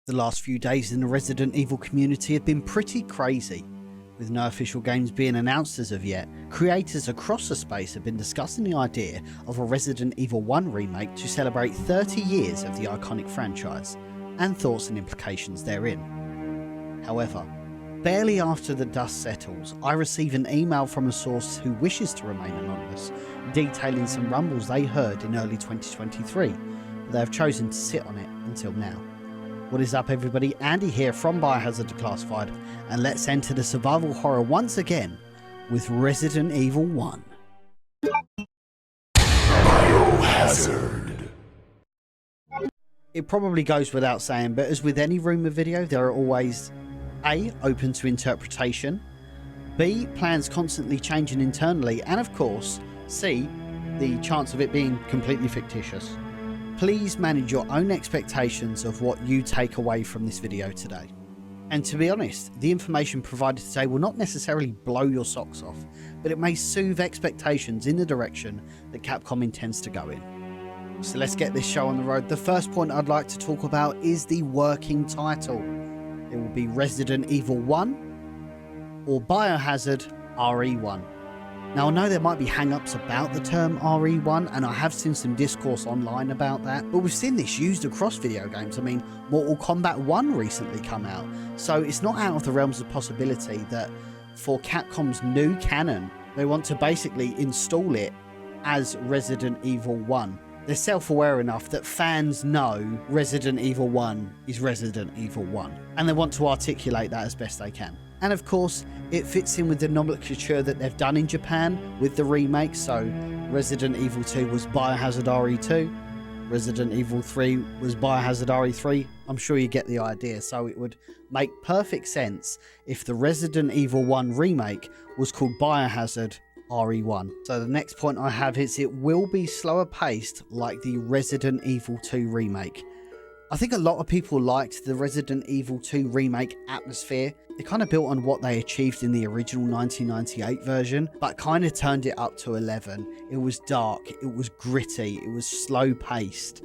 The last few days in the Resident Evil community have been pretty crazy. With no official games being announced as of yet, creators across the space have been discussing the idea of a Resident Evil 1 remake to celebrate 30 years of the iconic franchise, and thoughts and implications therein. However, barely after the dust settles, I receive an email from a source who wishes to remain anonymous, detailing some rumbles they heard in early 2023, but they have chosen to sit on it until now. What is up, everybody? Andy here from Biohazard Declassified, and let's enter the survival horror once again with Resident Evil 1. Biohazard. It probably goes without saying, but as with any rumour video, there are always A, open to interpretation, B, plans constantly changing internally, and of course, C, the chance of it being completely fictitious. Please manage your own expectations of what you take away from this video today. And to be honest, the information provided today will not necessarily blow your socks off, but it may soothe expectations in the direction that Capcom intends to go in. So let's get this show on the road. The first point I'd like to talk about is the working title. It will be Resident Evil 1 or Biohazard RE1. Now, I know there might be hang-ups about the term RE1, and I have seen some discourse online about that, but we've seen this used across video games. I mean, Mortal Kombat 1 recently come out, so it's not out of the realms of possibility that for Capcom's new canon, they want to basically install it as Resident Evil 1. They're self-aware enough that fans know Resident Evil 1 is Resident Evil 1, and they want to articulate that as best they can. And of course, it fits in with the nomenclature that they've done in Japan with the remake. So Resident Evil 2 was Biohazard RE2, Resident Evil 3 was Biohazard RE3. I'm sure you get the idea. So it would make perfect sense if the Resident Evil 1 remake was called Biohazard RE1. So the next point I have is it will be slower paced like the Resident Evil 2 remake. I think a lot of people liked the Resident Evil 2 remake atmosphere. It kind of built on what they achieved in the original 1998 version, but kind of turned it up to 11. It was dark, it was gritty, it was slow paced.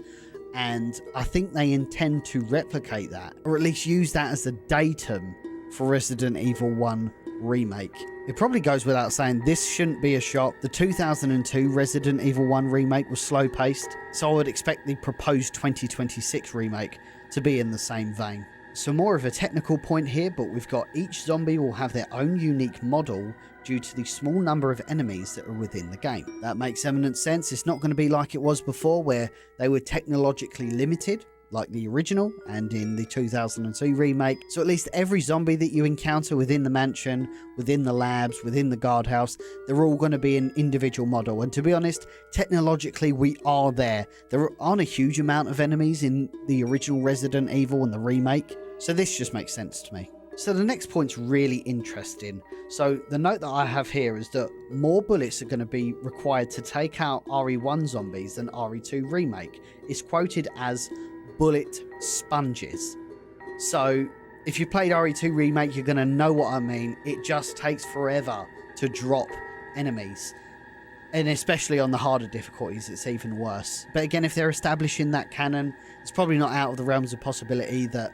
And I think they intend to replicate that, or at least use that as a datum for Resident Evil 1 remake. It probably goes without saying this shouldn't be a shock. The 2002 Resident Evil 1 remake was slow paced, so I would expect the proposed 2026 remake to be in the same vein. So more of a technical point here, but we've got each zombie will have their own unique model due to the small number of enemies that are within the game. That makes eminent sense. It's not going to be like it was before where they were technologically limited, like the original and in the 2002 remake. So at least every zombie that you encounter within the mansion, within the labs, within the guardhouse, they're all going to be an individual model. And to be honest, technologically we are there. There aren't a huge amount of enemies in the original Resident Evil and the remake, so this just makes sense to me. So the next point's really interesting. So the note that I have here is that more bullets are going to be required to take out RE1 zombies than RE2 remake. It's quoted as bullet sponges. So if you played RE2 remake, you're going to know what I mean. It just takes forever to drop enemies, and especially on the harder difficulties it's even worse. But again, if they're establishing that canon, it's probably not out of the realms of possibility that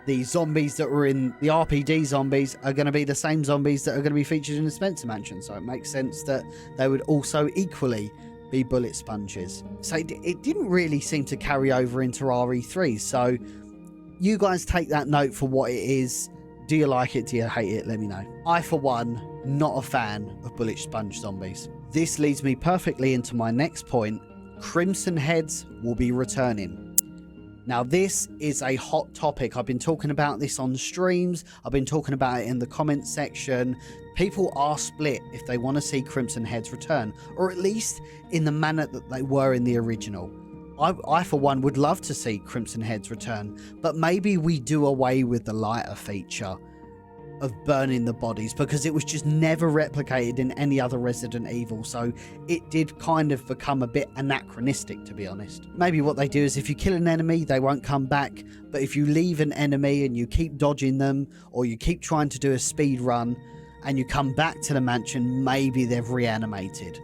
the zombies that were in the RPD zombies are going to be the same zombies that are going to be featured in the Spencer Mansion. So it makes sense that they would also equally be bullet sponges. So it didn't really seem to carry over into RE3. So you guys take that note for what it is. Do you like it? Do you hate it? Let me know. I, for one, not a fan of bullet sponge zombies. This leads me perfectly into my next point. Crimson Heads will be returning. Now, this is a hot topic. I've been talking about this on streams. I've been talking about it in the comments section. People are split if they want to see Crimson Heads return, or at least in the manner that they were in the original. I for one, would love to see Crimson Heads return, but maybe we do away with the lighter feature of burning the bodies, because it was just never replicated in any other Resident Evil, so it did kind of become a bit anachronistic, to be honest. Maybe what they do is if you kill an enemy, they won't come back, but if you leave an enemy and you keep dodging them, or you keep trying to do a speed run, and you come back to the mansion, maybe they've reanimated.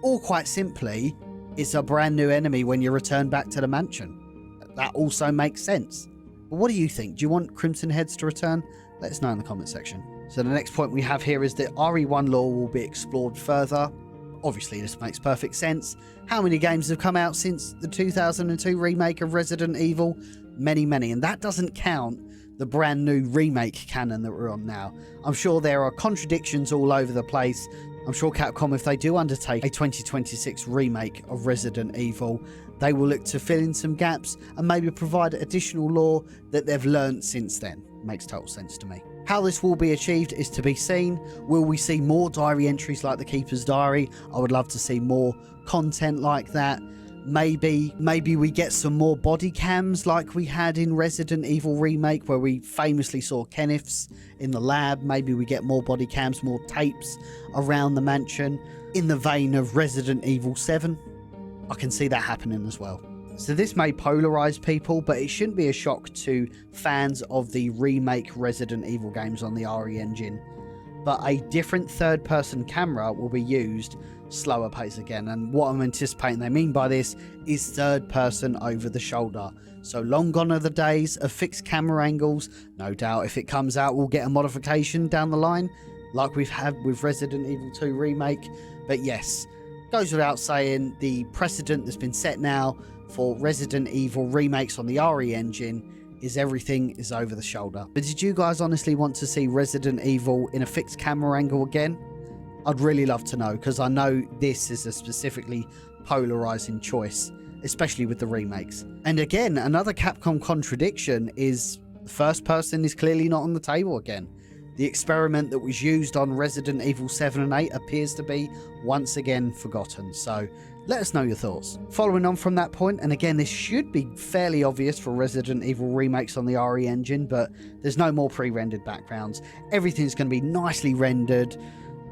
Or quite simply, it's a brand new enemy when you return back to the mansion. That also makes sense. But what do you think? Do you want Crimson Heads to return? Let us know in the comment section. So the next point we have here is that RE1 Law will be explored further. Obviously, this makes perfect sense. How many games have come out since the 2002 remake of Resident Evil? Many, many. And that doesn't count the brand new remake canon that we're on now. I'm sure there are contradictions all over the place. I'm sure Capcom, if they do undertake a 2026 remake of Resident Evil, they will look to fill in some gaps and maybe provide additional lore that they've learned since then. Makes total sense to me. How this will be achieved is to be seen. Will we see more diary entries like the Keeper's Diary? I would love to see more content like that. Maybe we get some more body cams like we had in Resident Evil Remake, where we famously saw Kenneth's in the lab. Maybe we get more body cams, more tapes around the mansion in the vein of Resident Evil 7. I can see that happening as well. So this may polarize people, but it shouldn't be a shock to fans of the remake Resident Evil games on the RE engine. But a different third-person camera will be used, slower pace again, and what I'm anticipating they mean by this is third person over the shoulder. So long gone are the days of fixed camera angles. No doubt if it comes out we'll get a modification down the line like we've had with Resident Evil 2 Remake. But yes, goes without saying, the precedent that's been set now for Resident Evil remakes on the RE engine is everything is over the shoulder. But did you guys honestly want to see Resident Evil in a fixed camera angle again? I'd really love to know, because I know this is a specifically polarizing choice, especially with the remakes. And again, another Capcom contradiction is first person is clearly not on the table again. The experiment that was used on Resident Evil 7 and 8 appears to be once again forgotten. So let us know your thoughts. Following on from that point, and again this should be fairly obvious for Resident Evil remakes on the RE engine, but there's no more pre-rendered backgrounds. Everything's going to be nicely rendered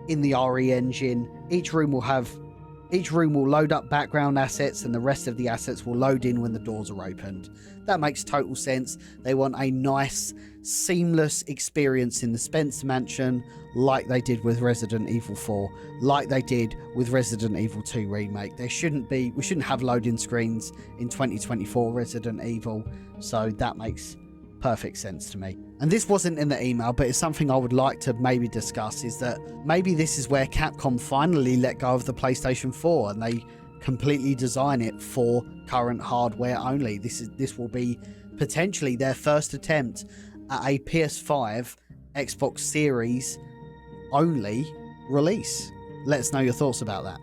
in the RE engine. Each room will load up background assets, and the rest of the assets will load in when the doors are opened. That makes total sense. They want a nice, seamless experience in the Spencer Mansion, like they did with Resident Evil 4, like they did with Resident Evil 2 Remake. We shouldn't have loading screens in 2024 Resident Evil, so that makes perfect sense to me. And this wasn't in the email, but it's something I would like to maybe discuss, is that maybe this is where Capcom finally let go of the PlayStation 4 and they completely design it for current hardware only. This will be potentially their first attempt at a PS5 Xbox Series only release. Let us know your thoughts about that.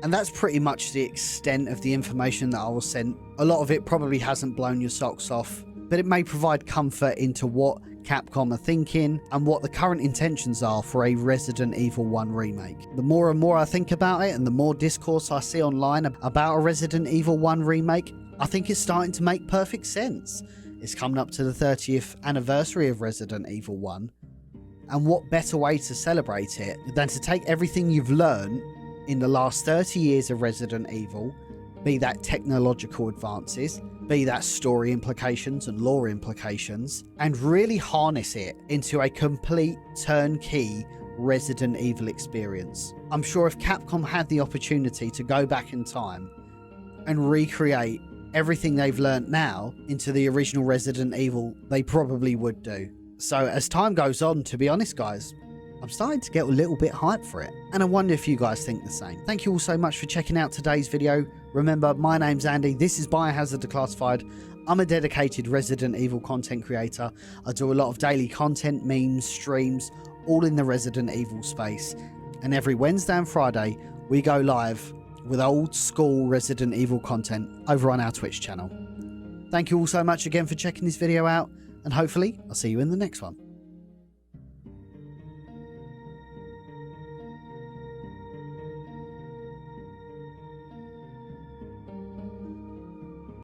And that's pretty much the extent of the information that I was sent. A lot of it probably hasn't blown your socks off, but it may provide comfort into what Capcom are thinking and what the current intentions are for a Resident Evil 1 remake. The more and more I think about it, and the more discourse I see online about a Resident Evil 1 remake, I think it's starting to make perfect sense. It's coming up to the 30th anniversary of Resident Evil 1, and what better way to celebrate it than to take everything you've learned in the last 30 years of Resident Evil, be that technological advances, be that story implications and lore implications, and really harness it into a complete turnkey Resident Evil experience. I'm sure if Capcom had the opportunity to go back in time and recreate everything they've learnt now into the original Resident Evil, they probably would do. So as time goes on, to be honest guys, I'm starting to get a little bit hyped for it, and I wonder if you guys think the same. Thank you all so much for checking out today's video. Remember, my name's Andy, this is Biohazard Declassified. I'm a dedicated Resident Evil content creator. I do a lot of daily content, memes, streams, all in the Resident Evil space. And every Wednesday and Friday, we go live with old school Resident Evil content over on our Twitch channel. Thank you all so much again for checking this video out, and hopefully I'll see you in the next one.